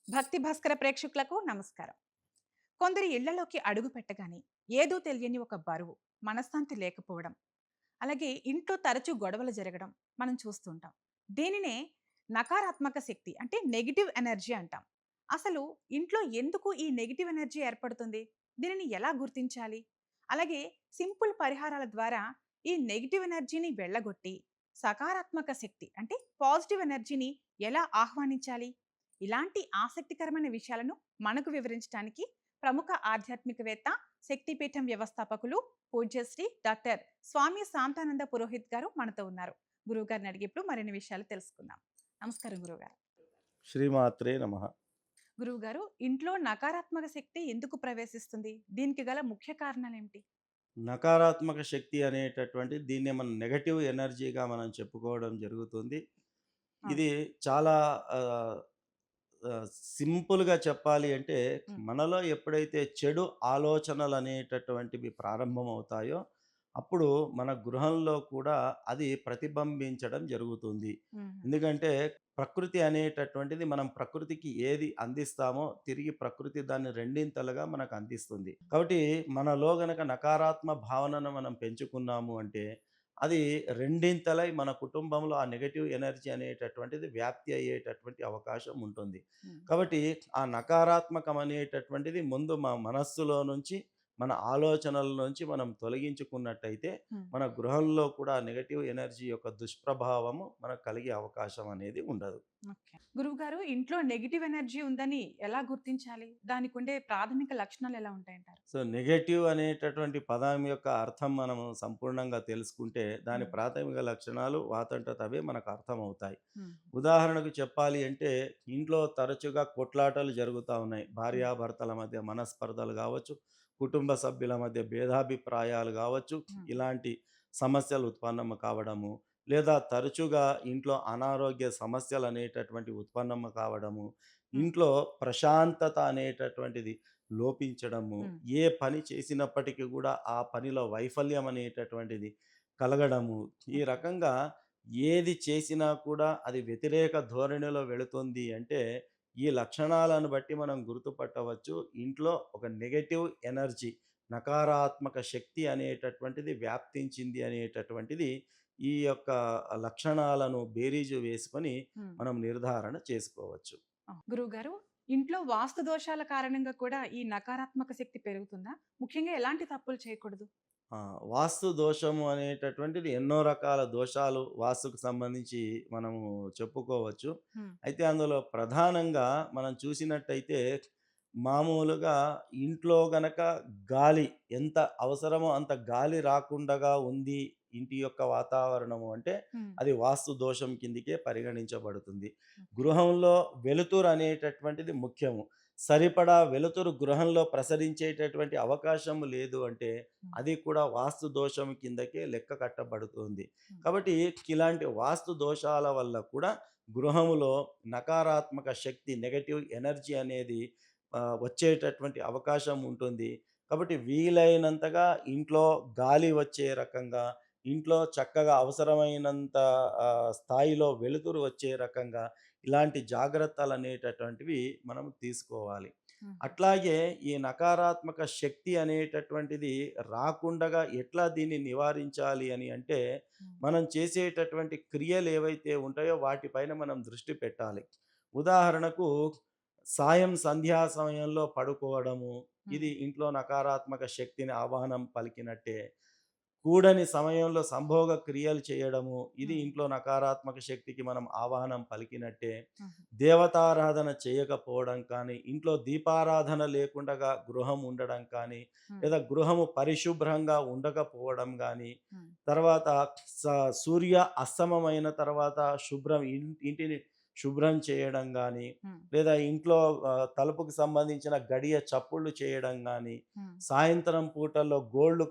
భక్తి భాస్కర ప్రేక్షకులకు నమస్కారం. కొందరి ఇళ్లలోకి అడుగు పెట్టగానే ఏదో తెలియని ఒక బరువు, మనశ్శాంతి లేకపోవడం, అలాగే ఇంట్లో తరచూ గొడవలు జరగడం మనం చూస్తుంటాం. దీనినే నకారాత్మక శక్తి అంటే నెగిటివ్ ఎనర్జీ అంటాం. అసలు ఇంట్లో ఎందుకు ఈ నెగిటివ్ ఎనర్జీ ఏర్పడుతుంది? దీనిని ఎలా గుర్తించాలి? అలాగే సింపుల్ పరిహారాల ద్వారా ఈ నెగిటివ్ ఎనర్జీని వెళ్ళగొట్టి సకారాత్మక శక్తి అంటే పాజిటివ్ ఎనర్జీని ఎలా ఆహ్వానించాలి? ఇలాంటి ఆసక్తికరమైన విషయాలను మనకు వివరించడానికి ప్రముఖ ఆధ్యాత్మికవేత్త, శక్తిపీఠం వ్యవస్థాపకులు, పూజ్యశ్రీ డాక్టర్ స్వామి శాంతానంద పురోహిత్ గారు మనతో ఉన్నారు. గురువు గారిని అడిగి ఇప్పుడు మరిన్ని విషయాలు తెలుసుకుందాం. నమస్కారం గురువుగారు. శ్రీమాత్రే నమ. గురువు గారు, ఇంట్లో నకారాత్మక శక్తి ఎందుకు ప్రవేశిస్తుంది? దీనికి గల ముఖ్య కారణాలు ఏమిటి? నకారాత్మక శక్తి అనేటటువంటి దీన్నే మనం నెగటివ్ ఎనర్జీగా మనం చెప్పుకోవడం జరుగుతుంది. అవును. ఇది చాలా ఆహ్, ఆహ్, సింపుల్‌గా చెప్పాలి అంటే, ఉమ్, మనలో ఎప్పుడైతే చెడు ఆలోచనలనేటటువంటివి ప్రారంభమవుతాయో, అప్పుడు మన గృహంలో కూడా అది ప్రతిబింబించడం జరుగుతుంది. ఉమ్, ఎందుకంటే, ప్రకృతి అనేటటువంటిది మనం ప్రకృతికి ఏది అందిస్తామో, తిరిగి ప్రకృతి దాన్ని రెండింతలుగా మనకు అందిస్తుంది. కాబట్టి మనలో గనక నకారాత్మక భావనను మనం పెంచుకున్నాము అంటే, అది రెండింతలై మన కుటుంబంలో ఆ నెగెటివ్ ఎనర్జీ అనేటటువంటిది వ్యాప్తి అయ్యేటటువంటి అవకాశం ఉంటుంది. ఉమ్, కాబట్టి ఆ నకారాత్మకం అనేటటువంటిది ముందు మా మనస్సులో నుంచి, మన ఆలోచనల నుంచి మనం తొలగించుకున్నట్టయితే, ఉమ్. మన గృహంలో కూడా నెగెటివ్ ఎనర్జీ యొక్క దుష్ప్రభావము మనకు కలిగే అవకాశం అనేది ఉండదు. ఓకే. గురువుగారు, ఇంట్లో నెగిటివ్ ఎనర్జీ ఉందని ఎలా గుర్తించాలి? దానికి ఉండే ప్రాథమిక లక్షణాలు ఎలా ఉంటాయంటారు? సో, నెగెటివ్ అనేటటువంటి పదం యొక్క అర్థం మనము సంపూర్ణంగా తెలుసుకుంటే, దాని ఉమ్, ప్రాథమిక లక్షణాలు వాటంతట అవే మనకు అర్థమవుతాయి. ఉమ్, ఉదాహరణకు చెప్పాలి అంటే, ఇంట్లో తరచుగా కొట్లాటలు జరుగుతా ఉన్నాయి. ఉమ్, భార్యాభర్తల మధ్య మనస్పర్ధలు గావచ్చు, కుటుంబ సభ్యుల మధ్య భేదాభిప్రాయాలు గావచ్చు, ఉమ్, ఇలాంటి సమస్యలు ఉత్పన్నం కావడము, లేదా తరచుగా ఇంట్లో అనారోగ్య సమస్యలనేటటువంటివి ఉత్పన్నం కావడము, ఉమ్, ఇంట్లో ప్రశాంతత అనేటటువంటిది లోపించడము, ఉమ్, ఏ పని చేసినప్పటికీ గూడా ఆ పనిలో వైఫల్యం అనేటటువంటిది కలగడము. ఈ ఓకే. రకంగా ఏది చేసినా కూడా అది వ్యతిరేక ధోరణిలో వెళుతుంది అంటే, ఈ లక్షణాలను బట్టి మనం గుర్తుపట్టవచ్చు. ఇంట్లో ఒక నెగెటివ్ ఎనర్జీ, నకారాత్మక శక్తి అనేటటువంటిది వ్యాప్తించింది అనేటటువంటిది ఈ యొక్క లక్షణాలను బేరీజు వేసుకొని ఉమ్. మనం నిర్ధారణ చేసుకోవచ్చు. గురువుగారు, ఇంట్లో వాస్తు దోషాల కారణంగా కూడా ఈ నకారాత్మక శక్తి పెరుగుతుందా? ముఖ్యంగా ఎలాంటి తప్పులు చేయకూడదు? ఆ! వాస్తు దోషము అనేటటువంటిది ఎన్నో రకాల దోషాలు వాస్తుకు సంబంధించి మనము చెప్పుకోవచ్చు. హ్మ్. అయితే అందులో ప్రధానంగా మనం చూసినట్టయితే మామూలుగా ఇంట్లో గనక గాలి ఎంత అవసరమో అంత గాలి రాకుండగా ఉంది ఇంటి యొక్క వాతావరణము అంటే హ్మ్. అది వాస్తు దోషం కిందికే పరిగణించబడుతుంది. ఓకే. గృహంలో వెలుతురు అనేటటువంటిది ముఖ్యము. సరిపడా వెలుతురు గృహంలో ప్రసరించేటటువంటి అవకాశం లేదు అంటే హ్మ్. అది కూడా వాస్తు దోషం కిందకే లెక్క కట్టబడుతుంది. హ్మ్. కాబట్టి ఇలాంటి వాస్తు దోషాల వల్ల కూడా గృహములో నకారాత్మక శక్తి, నెగెటివ్ ఎనర్జీ అనేది వచ్చేటటువంటి అవకాశం ఉంటుంది. కాబట్టి వీలైనంతగా ఇంట్లో గాలి వచ్చే రకంగా, ఇంట్లో చక్కగా అవసరమైనంత స్థాయిలో వెలుతురు వచ్చే రకంగా ఇలాంటి జాగ్రత్తలనేటటువంటివి మనం తీసుకోవాలి. హుహు. అట్లాగే ఈ నకారాత్మక శక్తి అనేటటువంటిది రాకుండగా ఎట్లా దీన్ని నివారించాలి అని అంటే, హ్మ్. మనం చేసేటటువంటి క్రియలు ఏవైతే ఉంటాయో వాటిపైన మనం దృష్టి పెట్టాలి. ఉదాహరణకు సంధ్యా సమయంలో పడుకోవడము, హ్మ్. ఇది ఇంట్లో నకారాత్మక శక్తిని ఆహ్వానం పలికినట్టే. కూడని సమయంలో సంభోగ క్రియలు చేయడము, ఇది హ్మ్. ఇంట్లో నకారాత్మక శక్తికి మనం ఆహ్వానం పలికినట్టే. హుహు. దేవతారాధన చేయకపోవడం కానీ, ఇంట్లో దీపారాధన లేకుండగా గృహం ఉండడం కానీ, హ్మ్. లేదా గృహము పరిశుభ్రంగా ఉండకపోవడం గానీ, హ్మ్. తర్వాత స సూర్య అస్తమమైన తర్వాత ఇంటిని శుభ్రం చేయడం గానీ, హ్మ్. లేదా ఇంట్లో తలుపుకి సంబంధించిన గడియ చప్పుళ్ళు చేయడం గానీ, హ్మ్. సాయంత్రం పూటల్లో గోళ్ళు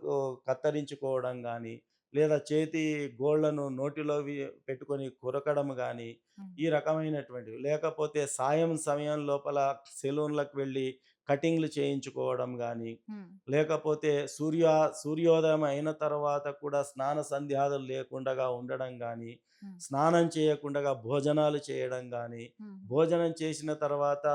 కత్తరించుకోవడం గానీ, లేదా చేతి గోళ్ళను నోటిలోవి పెట్టుకొని కొరకడం గానీ, హ్మ్. ఈ రకమైనటువంటివి. లేకపోతే సాయం సమయం లోపల సెలూన్‌లకు వెళ్ళి కటింగ్‌లు చేయించుకోవడం గానీ, హ్మ్. లేకపోతే సూర్యోదయం అయిన తర్వాత కూడా స్నాన సంధ్యాదులు లేకుండగా ఉండడం గానీ, హ్మ్. స్నానం చేయకుండగా భోజనాలు చేయడం గానీ, హ్మ్. భోజనం చేసిన తర్వాత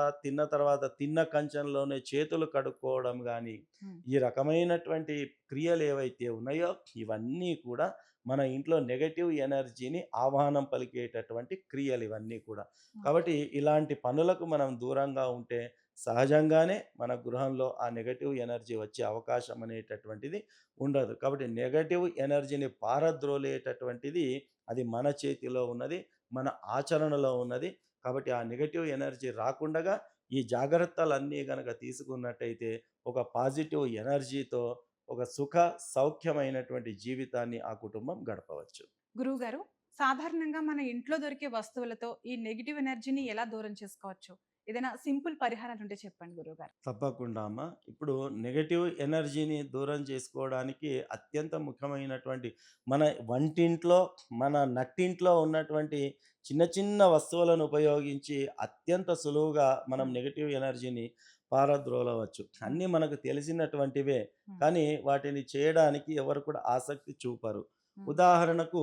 తిన్న కంచంలోనే చేతులు కడుక్కోవడం గానీ, హ్మ్. ఈ రకమైనటువంటి క్రియలేవైతే ఉన్నాయో ఇవన్నీ కూడా మన ఇంట్లో నెగెటివ్ ఎనర్జీని ఆహ్వానం పలికేటటువంటి క్రియలివన్నీ కూడా. ఓకే. కాబట్టి ఇలాంటి పనులకు మనం దూరంగా ఉంటే సహజంగానే మన గృహంలో ఆ నెగెటివ్ ఎనర్జీ వచ్చే అవకాశం అనేటటువంటిది ఉండదు. కాబట్టి నెగటివ్ ఎనర్జీని పారద్రోలేటటువంటిది అది మన చేతిలో ఉన్నది. మన ఆచరణలో ఉన్నది. కాబట్టి ఆ నెగటివ్ ఎనర్జీ రాకుండగా ఈ జాగ్రత్తలన్నీ గనక తీసుకున్నట్టయితే ఒక పాజిటివ్ ఎనర్జీతో ఒక సుఖ సౌఖ్యమైనటువంటి జీవితాన్ని ఆ కుటుంబం గడపవచ్చు. గురువుగారు, సాధారణంగా మన ఇంట్లో దొరికే వస్తువులతో ఈ నెగెటివ్ ఎనర్జీని ఎలా దూరం చేసుకోవచ్చు? ఏదైనా సింపుల్ పరిహారాలుంటే చెప్పండి గురువుగారు. తప్పకుండా అమ్మ. ఇప్పుడు నెగెటివ్ ఎనర్జీని దూరం చేసుకోవడానికి అత్యంత ముఖ్యమైనటువంటి మన వంటింట్లో, మన నట్టింట్లో ఉన్నటువంటి చిన్న చిన్న వస్తువులను ఉపయోగించి అత్యంత సులువుగా మనం హ్మ్. నెగెటివ్ ఎనర్జీని పారద్రోలవచ్చు. హ్మ్. అన్నీ మనకు తెలిసినటువంటివే. హ్మ్. కానీ వాటిని చేయడానికి ఎవరు కూడా ఆసక్తి చూపరు. హ్మ్. ఉదాహరణకు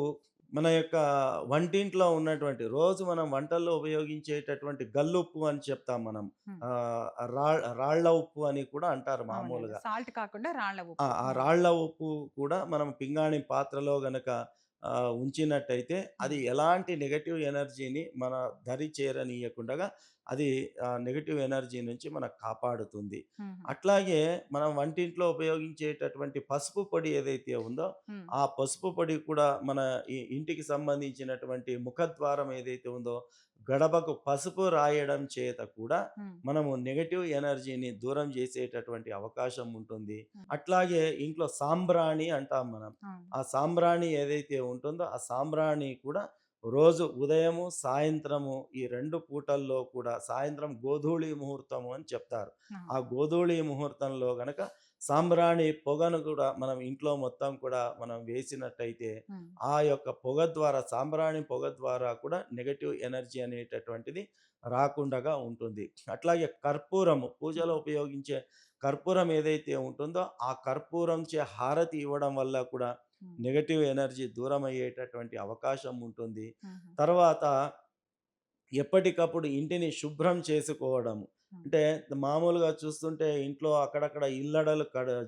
మన యొక్క వంటింట్లో ఉన్నటువంటి రోజు మనం వంటల్లో ఉపయోగించేటటువంటి గల్లుప్పు అని చెప్తాం మనం. హ్మ్. రాళ్ళ ఉప్పు అని కూడా అంటారు అవునండి. మామూలుగా. సాల్ట్ కాకుండా రాళ్ళ ఆ! ఉప్పు. ఆ హ్మ్. రాళ్ళ ఉప్పు కూడా మనం పింగాణి పాత్రలో గనక ఉంచినట్టయితే అది హ్మ్. ఎలాంటి నెగెటివ్ ఎనర్జీని మన దరి చేరనీయకుండగా అది నెగెటివ్ ఎనర్జీ నుంచి మనకు కాపాడుతుంది. హుహు. అట్లాగే మనం వంటింట్లో ఉపయోగించేటటువంటి పసుపు పొడి ఏదైతే ఉందో, హ్మ్. ఆ పసుపు పొడి కూడా మన ఇంటికి సంబంధించినటువంటి ముఖద్వారం ఏదైతే ఉందో, గడపకు పసుపు రాయడం చేత కూడా హ్మ్. మనము నెగెటివ్ ఎనర్జీని దూరం చేసేటటువంటి అవకాశం ఉంటుంది. హ్మ్. అట్లాగే ఇంట్లో సాంబ్రాణి అంటాం మనం. అవును. ఆ సాంబ్రాణి ఏదైతే ఉంటుందో, ఆ సాంబ్రాణి కూడా రోజు ఉదయము, సాయంత్రము ఈ 2 పూటల్లో కూడా సాయంత్రం గోధూళి ముహూర్తము అని చెప్తారు. ఆ అవును. గోధూళి ముహూర్తంలో గనక సాంబ్రాణి పొగను కూడా మనం ఇంట్లో మొత్తం కూడా మనం వేసినట్టయితే, హ్మ్. ఆ యొక్క పొగ ద్వారా సాంబ్రాణి పొగ ద్వారా కూడా నెగెటివ్ ఎనర్జీ అనేటటువంటిది రాకుండగా ఉంటుంది. అట్లాగే కర్పూరము పూజలో హ్మ్. ఉపయోగించే కర్పూరం ఏదైతే ఉంటుందో, ఆ కర్పూరంచే హారతి ఇవ్వడం వల్ల కూడా హ్మ్. నెగెటివ్ ఎనర్జీ దూరమయ్యేటటువంటి అవకాశం ఉంటుంది. హుహు. తర్వాత ఎప్పటికప్పుడు ఇంటిని శుభ్రం చేసుకోవడము. హ్మ్. అంటే మామూలుగా చూస్తుంటే ఇంట్లో అక్కడక్కడ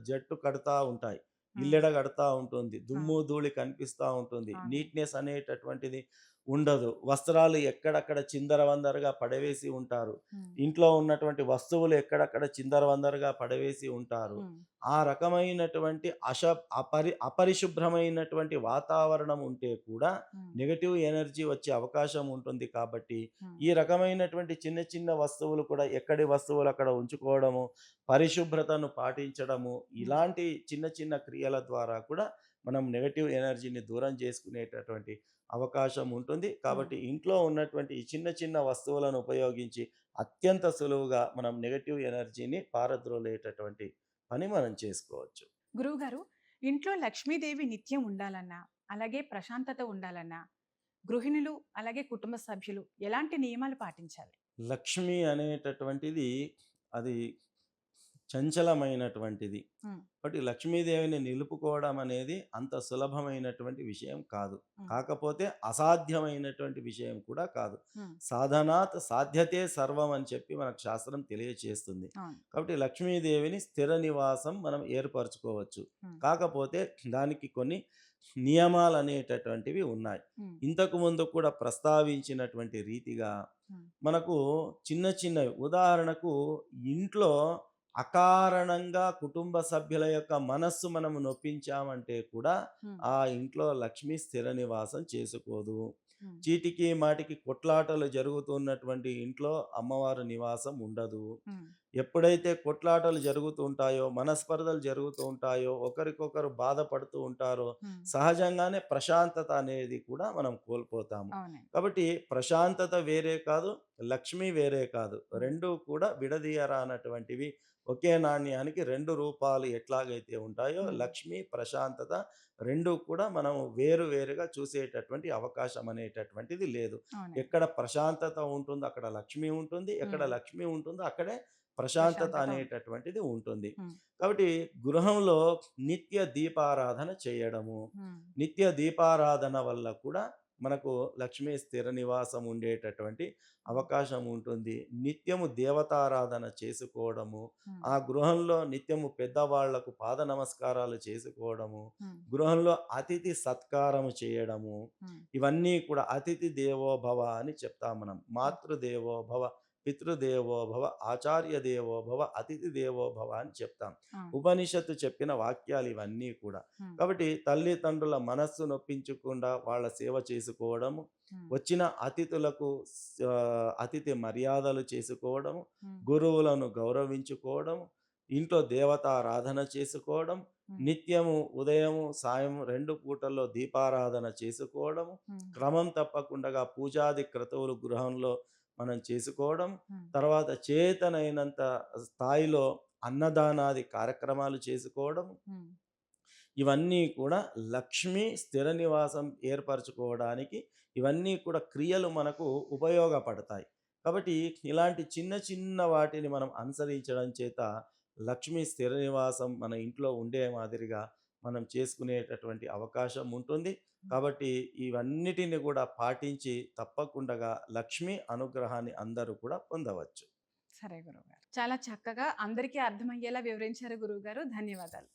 జట్టు కడతా ఉంటాయి. హ్మ్. ఇల్లెడ కడతా ఉంటుంది. దుమ్ము, అవును. ధూళి కనిపిస్తా ఉంటుంది. అవునండి. నీట్‌నెస్ అనేటటువంటిది ఉండదు. వస్త్రాలు ఎక్కడక్కడ చిందరవందరగా పడవేసి ఉంటారు. హ్మ్. ఇంట్లో ఉన్నటువంటి వస్తువులు ఎక్కడక్కడ చిందరవందరగా పడవేసి ఉంటారు. హ్మ్. ఆ రకమైనటువంటి అపరిశుభ్రమైనటువంటి వాతావరణం ఉంటే కూడా హ్మ్. నెగెటివ్ ఎనర్జీ వచ్చే అవకాశం ఉంటుంది కాబట్టి, హ్మ్. ఈ రకమైనటువంటి చిన్న చిన్న వస్తువులు కూడా ఎక్కడి వస్తువులు అక్కడ ఉంచుకోవడము, పరిశుభ్రతను పాటించడము, హ్మ్. ఇలాంటి చిన్న చిన్న క్రియల ద్వారా కూడా మనం నెగెటివ్ ఎనర్జీని దూరం చేసుకునేటటువంటి అవకాశం ఉంటుంది. హ్మ్. కాబట్టి ఇంట్లో ఉన్నటువంటి ఈ చిన్న చిన్న వస్తువులను ఉపయోగించి అత్యంత సులువుగా మనం నెగెటివ్ ఎనర్జీని పారద్రోలేటటువంటి పని మనం చేసుకోవచ్చు. గురువుగారు, ఇంట్లో లక్ష్మీదేవి నిత్యం ఉండాలన్నా, అలాగే ప్రశాంతత ఉండాలన్నా, గృహిణులు అలాగే కుటుంబ సభ్యులు ఎలాంటి నియమాలు పాటించాలి? లక్ష్మి అనేటటువంటిది అది చంచలమైనటువంటిది. హ్మ్. కాబట్టి లక్ష్మీదేవిని నిలుపుకోవడం అనేది అంత సులభమైనటువంటి విషయం కాదు. హ్మ్. కాకపోతే అసాధ్యమైనటువంటి విషయం కూడా కాదు. హ్మ్. సాధనాత్ సాధ్యతే సర్వం అని చెప్పి మనకు శాస్త్రం తెలియచేస్తుంది. అవును. కాబట్టి లక్ష్మీదేవిని స్థిర నివాసం మనం ఏర్పరచుకోవచ్చు. హ్మ్. కాకపోతే దానికి కొన్ని నియమాలనేటటువంటివి ఉన్నాయి. హ్మ్. ఇంతకు ముందు కూడా ప్రస్తావించినటువంటి రీతిగా హ్మ్. మనకు చిన్న చిన్నవి ఉదాహరణకు ఇంట్లో అకారణంగా కుటుంబ సభ్యుల యొక్క మనస్సు మనము నొప్పించామంటే కూడా హ్మ్. ఆ ఇంట్లో లక్ష్మి స్థిర నివాసం చేసుకోదు. హ్మ్. చీటికి మాటికి కొట్లాటలు జరుగుతున్నటువంటి ఇంట్లో అమ్మవారు నివాసం ఉండదు. హ్మ్. ఎప్పుడైతే కొట్లాటలు జరుగుతూ ఉంటాయో, మనస్పర్ధలు జరుగుతూ ఉంటాయో, ఒకరికొకరు బాధపడుతూ ఉంటారో, హ్మ్. సహజంగానే ప్రశాంతత అనేది కూడా మనం కోల్పోతాము. అవునండి. కాబట్టి ప్రశాంతత వేరే కాదు, లక్ష్మి వేరే కాదు. హ్మ్. 2 కూడా విడదీయరానటువంటివి. ఒకే నాణ్యానికి 2 రూపాలు ఎట్లాగైతే ఉంటాయో, హ్మ్. లక్ష్మి, ప్రశాంతత 2 కూడా మనం వేరు వేరుగా చూసేటటువంటి అవకాశం అనేటటువంటిది లేదు. అవునండి. ఎక్కడ ప్రశాంతత ఉంటుందో అక్కడ లక్ష్మి ఉంటుంది. ఎక్కడ హ్మ్. లక్ష్మి ఉంటుందో అక్కడే ప్రశాంతత ప్రశాంతత ఉంటుంది. అనేటటువంటిది ఉంటుంది. హ్మ్. కాబట్టి గృహంలో నిత్య దీపారాధన చేయడము. హ్మ్. నిత్య దీపారాధన వల్ల కూడా మనకు లక్ష్మీ స్థిర నివాసం ఉండేటటువంటి హ్మ్. అవకాశం ఉంటుంది. నిత్యము దేవతారాధన చేసుకోవడము, హ్మ్. ఆ గృహంలో నిత్యము పెద్దవాళ్లకు పాద నమస్కారాలు చేసుకోవడము, హ్మ్. గృహంలో అతిథి సత్కారము చేయడము, హ్మ్. ఇవన్నీ కూడా అతిథి దేవో భవ అని చెప్తాం మనం. హ్మ్. మాతృదేవో భవ, పితృదేవో భవ, ఆచార్య దేవో భవ, అతిథి దేవో భవ అని చెప్తాం. అవును. ఉపనిషత్తు చెప్పిన వాక్యాలు ఇవన్నీ కూడా. హ్మ్. కాబట్టి తల్లిదండ్రుల మనస్సు నొప్పించకుండా వాళ్ళ సేవ చేసుకోవడము, హ్మ్. వచ్చిన అతిథులకు అతిథి మర్యాదలు చేసుకోవడము, హ్మ్. గురువులను గౌరవించుకోవడం, ఇంట్లో దేవతారాధన చేసుకోవడం, హ్మ్. నిత్యము ఉదయము, సాయం 2 పూటల్లో దీపారాధన చేసుకోవడము, హ్మ్. క్రమం తప్పకుండగా పూజాది క్రతువులు గృహంలో మనం చేసుకోవడం, హ్మ్. తర్వాత చేతనైనంత స్థాయిలో అన్నదానాది కార్యక్రమాలు చేసుకోవడం, హ్మ్. ఇవన్నీ కూడా లక్ష్మి స్థిర నివాసం ఏర్పరచుకోవడానికి ఇవన్నీ కూడా క్రియలు మనకు ఉపయోగపడతాయి. కాబట్టి ఇలాంటి చిన్న చిన్న వాటిని మనం అనుసరించడం చేత లక్ష్మి స్థిర నివాసం మన ఇంట్లో ఉండే మాదిరిగా మనం చేసుకునేటటువంటి అవకాశం ఉంటుంది. హ్మ్. కాబట్టి ఇవన్నిటిని కూడా పాటించి తప్పకుండా లక్ష్మి అనుగ్రహాన్ని అందరూ కూడా పొందవచ్చు. సరే గురువుగారు. చాలా చక్కగా అందరికీ అర్థమయ్యేలా వివరించారు గురువుగారు. ధన్యవాదాలు.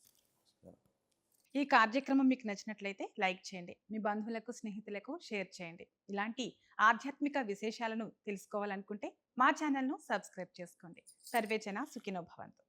ఈ కార్యక్రమం మీకు నచ్చినట్లయితే లైక్ చేయండి. మీ బంధువులకు, స్నేహితులకు షేర్ చేయండి. ఇలాంటి ఆధ్యాత్మిక విశేషాలను తెలుసుకోవాలనుకుంటే మా ఛానల్‌ను సబ్స్క్రైబ్ చేసుకోండి. సర్వే జన సుఖినో భవంతు.